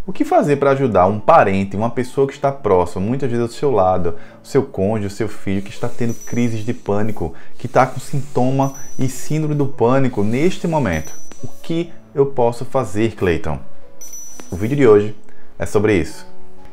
O que fazer para ajudar um parente, uma pessoa que está próxima, muitas vezes ao seu lado, o seu cônjuge, o seu filho, que está tendo crises de pânico, que está com sintoma e síndrome do pânico neste momento? O que eu posso fazer, Cleiton? O vídeo de hoje é sobre isso.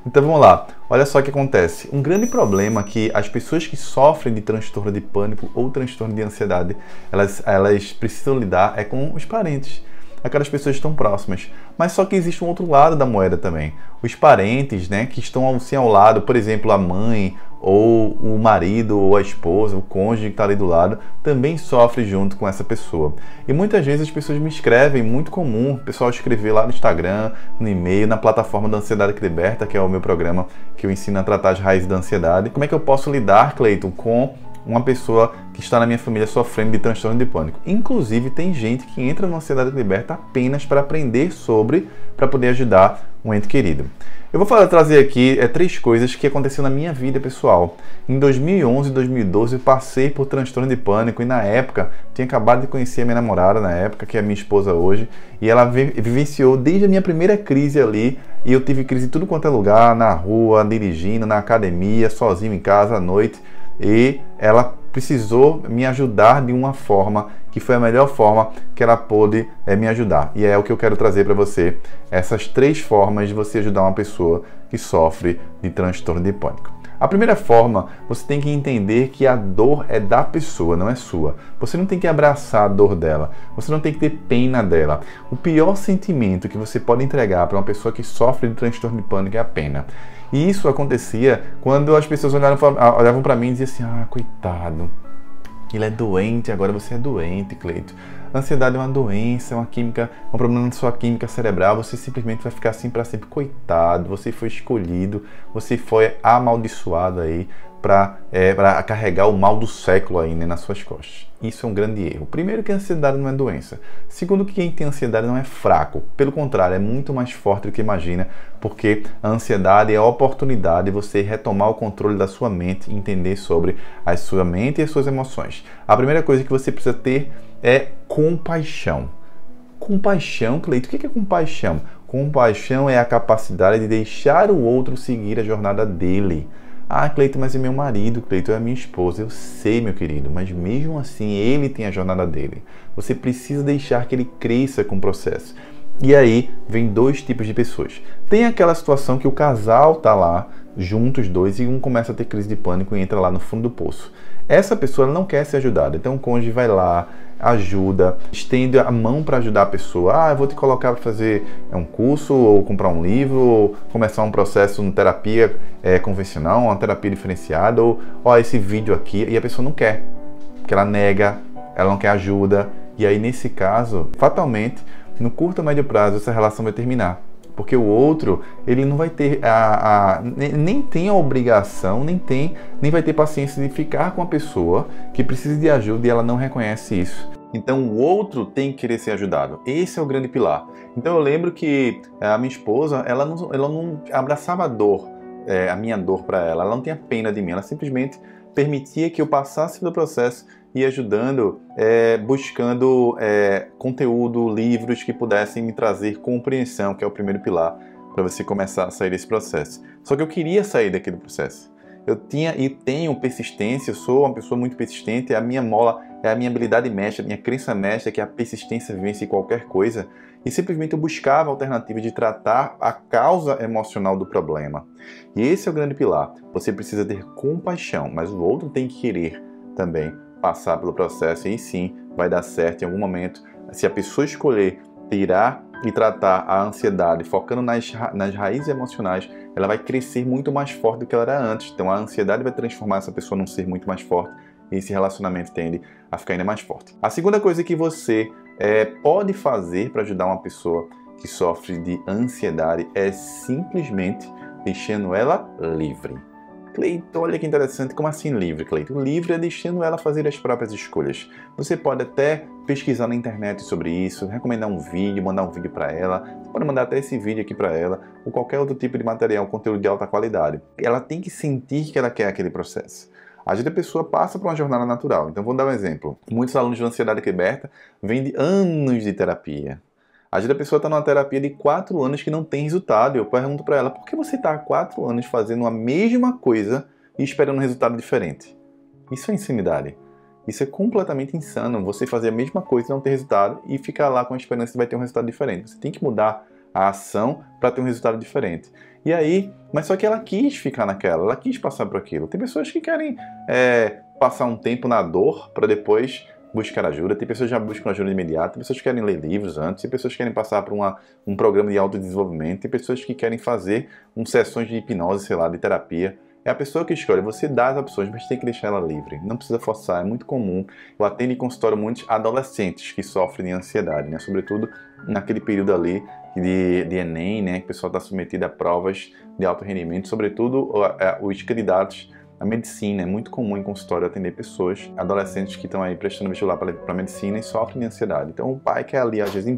Então vamos lá, olha só o que acontece. Um grande problema que as pessoas que sofrem de transtorno de pânico ou transtorno de ansiedade, elas precisam lidar é com os parentes. Aquelas pessoas que estão próximas. Mas só que existe um outro lado da moeda também. Os parentes, né, que estão assim ao lado, por exemplo, a mãe, ou o marido, ou a esposa, o cônjuge que está ali do lado, também sofre junto com essa pessoa. E muitas vezes as pessoas me escrevem, muito comum, o pessoal escrever lá no Instagram, no e-mail, na plataforma da Ansiedade que Liberta, que é o meu programa que eu ensino a tratar as raízes da ansiedade. Como é que eu posso lidar, Cleiton, com uma pessoa que está na minha família sofrendo de transtorno de pânico? Inclusive, tem gente que entra na Ansiedade Liberta apenas para aprender sobre, para poder ajudar um ente querido. Eu vou trazer aqui 3 coisas que aconteceram na minha vida pessoal. Em 2011 e 2012 eu passei por transtorno de pânico e na época, tinha acabado de conhecer a minha namorada na época, que é minha esposa hoje, e ela vivenciou desde a minha primeira crise ali, e eu tive crise em tudo quanto é lugar, na rua, dirigindo, na academia, sozinho em casa à noite, e ela precisou me ajudar de uma forma que foi a melhor forma que ela pôde me ajudar. E é o que eu quero trazer para você, essas 3 formas de você ajudar uma pessoa que sofre de transtorno de pânico. A primeira forma, você tem que entender que a dor é da pessoa, não é sua. Você não tem que abraçar a dor dela, você não tem que ter pena dela. O pior sentimento que você pode entregar para uma pessoa que sofre de transtorno de pânico é a pena. E isso acontecia quando as pessoas olhavam para mim e diziam assim: ah, coitado, ele é doente, agora você é doente, Cleito. A ansiedade é uma doença, é uma química, um problema na sua química cerebral, você simplesmente vai ficar assim para sempre. Coitado, você foi escolhido, você foi amaldiçoado aí para carregar o mal do século aí, né, nas suas costas. Isso é um grande erro. Primeiro, que a ansiedade não é doença. Segundo, que quem tem ansiedade não é fraco. Pelo contrário, é muito mais forte do que imagina, porque a ansiedade é a oportunidade de você retomar o controle da sua mente e entender sobre a sua mente e as suas emoções. A primeira coisa que você precisa ter é compaixão. Compaixão, Cleito, o que é compaixão? Compaixão é a capacidade de deixar o outro seguir a jornada dele. Ah, Cleito, mas é meu marido, Cleito, é a minha esposa. Eu sei, meu querido, mas mesmo assim ele tem a jornada dele. Você precisa deixar que ele cresça com o processo. E aí vem 2 tipos de pessoas. Tem aquela situação que o casal tá lá, juntos 2, e um começa a ter crise de pânico e entra lá no fundo do poço. Essa pessoa não quer ser ajudada, então o cônjuge vai lá, ajuda, estende a mão para ajudar a pessoa. Ah, eu vou te colocar para fazer um curso, ou comprar um livro, ou começar um processo de terapia convencional, uma terapia diferenciada, ou ó, esse vídeo aqui, e a pessoa não quer, porque ela nega, ela não quer ajuda, e aí nesse caso, fatalmente, no curto a médio prazo, essa relação vai terminar. Porque o outro, ele não vai ter nem tem a obrigação, nem vai ter paciência de ficar com a pessoa que precisa de ajuda e ela não reconhece isso. Então o outro tem que querer ser ajudado. Esse é o grande pilar. Então eu lembro que a minha esposa, ela não abraçava a dor, a minha dor para ela. Ela não tinha pena de mim, ela simplesmente permitia que eu passasse pelo processo e ajudando, buscando conteúdo, livros que pudessem me trazer compreensão, que é o primeiro pilar para você começar a sair desse processo. Só que eu queria sair daquele processo. Eu tinha e tenho persistência, eu sou uma pessoa muito persistente, a minha mola é a minha habilidade mestra, a minha crença mestra, que a persistência vence qualquer coisa, e simplesmente eu buscava alternativas de tratar a causa emocional do problema. E esse é o grande pilar. Você precisa ter compaixão, mas o outro tem que querer também passar pelo processo, e aí sim vai dar certo em algum momento. Se a pessoa escolher tirar e tratar a ansiedade focando nas raízes emocionais, ela vai crescer muito mais forte do que ela era antes. Então a ansiedade vai transformar essa pessoa num ser muito mais forte, e esse relacionamento tende a ficar ainda mais forte. A segunda coisa que você pode fazer para ajudar uma pessoa que sofre de ansiedade é simplesmente deixando ela livre. Cleiton, olha que interessante, como assim livre, Cleiton? Livre é deixando ela fazer as próprias escolhas. Você pode até pesquisar na internet sobre isso, recomendar um vídeo, mandar um vídeo para ela, você pode mandar até esse vídeo aqui para ela, ou qualquer outro tipo de material, conteúdo de alta qualidade. Ela tem que sentir que ela quer aquele processo. Às vezes a pessoa passa por uma jornada natural. Então vou dar um exemplo. Muitos alunos de Ansiedade Liberta vêm de anos de terapia. Às vezes a pessoa está numa terapia de 4 anos que não tem resultado. Eu pergunto para ela, por que você está há 4 anos fazendo a mesma coisa e esperando um resultado diferente? Isso é insanidade. Isso é completamente insano. Você fazer a mesma coisa e não ter resultado e ficar lá com a esperança que vai ter um resultado diferente. Você tem que mudar a ação para ter um resultado diferente. E aí, mas só que ela quis ficar naquela, ela quis passar por aquilo. Tem pessoas que querem passar um tempo na dor para depois buscar ajuda. Tem pessoas que já buscam ajuda imediata, tem pessoas que querem ler livros antes, tem pessoas que querem passar por um programa de autodesenvolvimento, tem pessoas que querem fazer sessões de hipnose, sei lá, de terapia. É a pessoa que escolhe, você dá as opções, mas tem que deixar ela livre. Não precisa forçar, é muito comum. Eu atendo em consultório muitos adolescentes que sofrem de ansiedade, né? Sobretudo naquele período ali de Enem, né? Que o pessoal está submetido a provas de alto rendimento, sobretudo os candidatos à medicina. É muito comum em consultório atender pessoas, adolescentes que estão aí prestando vestibular para medicina e sofrem de ansiedade. Então o pai quer ali, às vezes,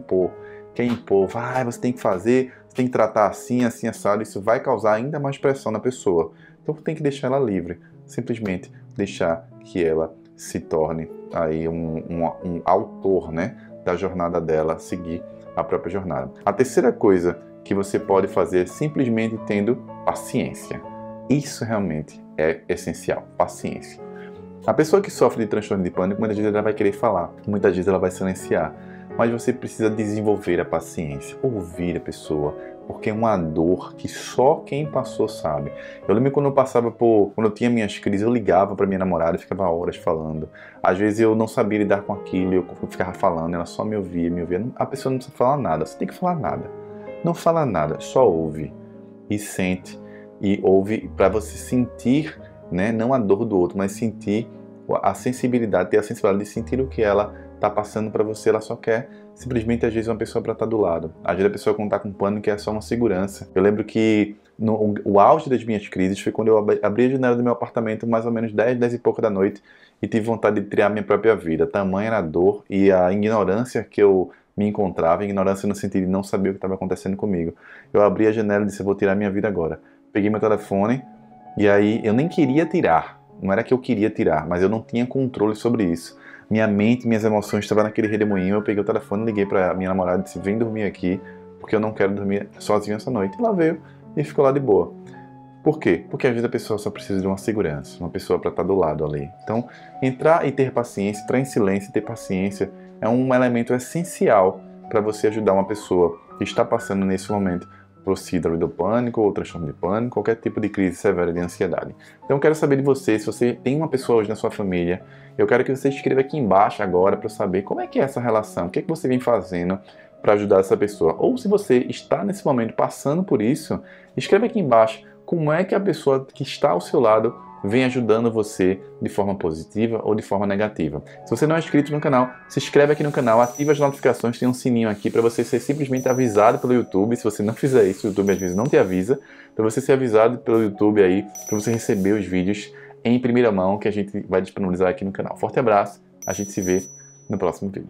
quer impor, você tem que fazer, você tem que tratar assim, assim, assado. Isso vai causar ainda mais pressão na pessoa. Então tem que deixar ela livre, simplesmente deixar que ela se torne aí um autor, né, da jornada dela, seguir a própria jornada. A terceira coisa que você pode fazer é simplesmente tendo paciência. Isso realmente é essencial, paciência. A pessoa que sofre de transtorno de pânico, muitas vezes ela vai querer falar, muitas vezes ela vai silenciar, mas você precisa desenvolver a paciência, ouvir a pessoa, porque é uma dor que só quem passou sabe. Eu lembro quando eu tinha minhas crises, eu ligava para minha namorada e ficava horas falando. Às vezes eu não sabia lidar com aquilo, eu ficava falando, ela só me ouvia. A pessoa não precisa falar nada, você tem que falar nada. Não fala nada, só ouve e sente. E ouve para você sentir, né, não a dor do outro, mas sentir a sensibilidade, ter a sensibilidade de sentir o que ela está passando para você. Ela só quer simplesmente, às vezes, uma pessoa para estar do lado. Às vezes a pessoa quando está com pânico é só uma segurança. Eu lembro que o auge das minhas crises foi quando eu abri a janela do meu apartamento mais ou menos 10 e pouco da noite e tive vontade de tirar a minha própria vida. Tamanha era a dor e a ignorância que eu me encontrava, ignorância no sentido de não saber o que estava acontecendo comigo. Eu abri a janela e disse, eu vou tirar a minha vida agora. Peguei meu telefone e aí eu nem queria tirar. Não era que eu queria tirar, mas eu não tinha controle sobre isso. Minha mente, minhas emoções estavam naquele redemoinho. Eu peguei o telefone, liguei para minha namorada e disse, vem dormir aqui, porque eu não quero dormir sozinho essa noite. E ela veio e ficou lá de boa. Por quê? Porque às vezes a pessoa só precisa de uma segurança, uma pessoa para estar do lado ali. Então, entrar e ter paciência, entrar em silêncio e ter paciência é um elemento essencial para você ajudar uma pessoa que está passando nesse momento por síndrome do pânico ou transtorno de pânico, qualquer tipo de crise severa de ansiedade. Então eu quero saber de você, se você tem uma pessoa hoje na sua família, eu quero que você escreva aqui embaixo agora para eu saber como é que é essa relação, o que é que você vem fazendo para ajudar essa pessoa. Ou se você está nesse momento passando por isso, escreva aqui embaixo como é que a pessoa que está ao seu lado vem ajudando você de forma positiva ou de forma negativa. Se você não é inscrito no canal, se inscreve aqui no canal, ativa as notificações, tem um sininho aqui para você ser simplesmente avisado pelo YouTube. Se você não fizer isso, o YouTube às vezes não te avisa, para você ser avisado pelo YouTube aí, para você receber os vídeos em primeira mão que a gente vai disponibilizar aqui no canal. Forte abraço, a gente se vê no próximo vídeo.